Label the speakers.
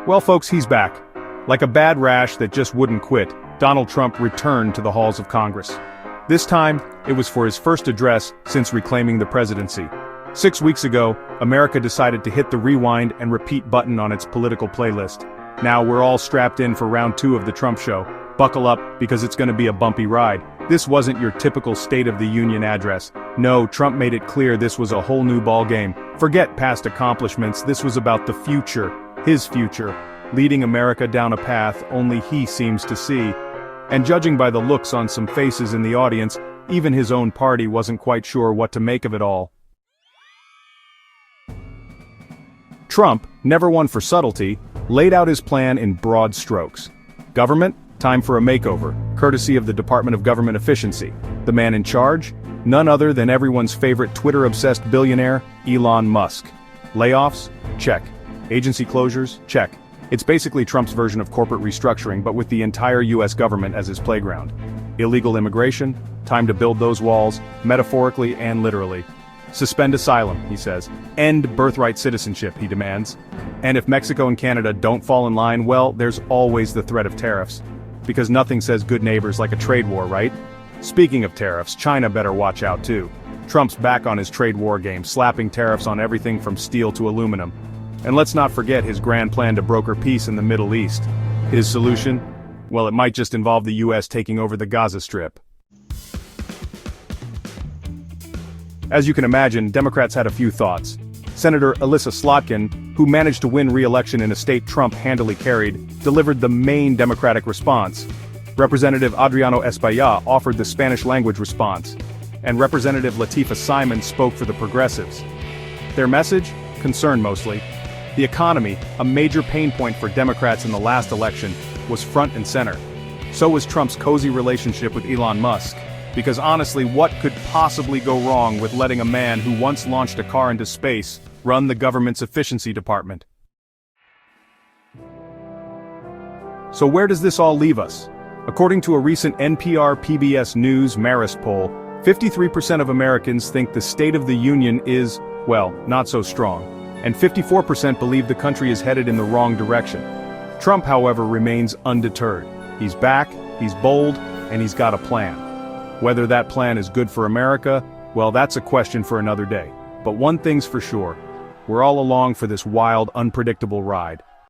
Speaker 1: Well, folks, he's back. Like a bad rash that just wouldn't quit, Donald Trump returned to the halls of Congress. This time, it was for his first address since reclaiming the presidency. 6 weeks ago, America decided to hit the rewind and repeat button on its political playlist. Now we're all strapped in for round 2 of the Trump show. Buckle up, because it's gonna be a bumpy ride. This wasn't your typical State of the Union address. No, Trump made it clear this was a whole new ballgame. Forget past accomplishments, this was about the future, his future, leading America down a path only he seems to see. And judging by the looks on some faces in the audience, even his own party wasn't quite sure what to make of it all. Trump, never one for subtlety, laid out his plan in broad strokes. Government? Time for a makeover, courtesy of the Department of Government Efficiency. The man in charge? None other than everyone's favorite Twitter-obsessed billionaire, Elon Musk. Layoffs? Check. Agency closures? Check. It's basically Trump's version of corporate restructuring, but with the entire US government as his playground. Illegal immigration? Time to build those walls, metaphorically and literally. Suspend asylum, he says. End birthright citizenship, he demands. And if Mexico and Canada don't fall in line, well, there's always the threat of tariffs. Because nothing says good neighbors like a trade war, right? Speaking of tariffs, China better watch out too. Trump's back on his trade war game, slapping tariffs on everything from steel to aluminum. And let's not forget his grand plan to broker peace in the Middle East. His solution? Well, it might just involve the US taking over the Gaza Strip. As you can imagine, Democrats had a few thoughts. Senator Elissa Slotkin, who managed to win re-election in a state Trump handily carried, delivered the main Democratic response. Representative Adriano Espaillat offered the Spanish-language response. And Representative Latifah Simon spoke for the progressives. Their message? Concern mostly. The economy, a major pain point for Democrats in the last election, was front and center. So was Trump's cozy relationship with Elon Musk. Because honestly, what could possibly go wrong with letting a man who once launched a car into space run the government's efficiency department? So where does this all leave us? According to a recent NPR-PBS News Marist poll, 53% of Americans think the State of the Union is, well, not so strong. And 54% believe the country is headed in the wrong direction. Trump, however, remains undeterred. He's back, he's bold, and he's got a plan. Whether that plan is good for America, well, that's a question for another day. But one thing's for sure, we're all along for this wild, unpredictable ride.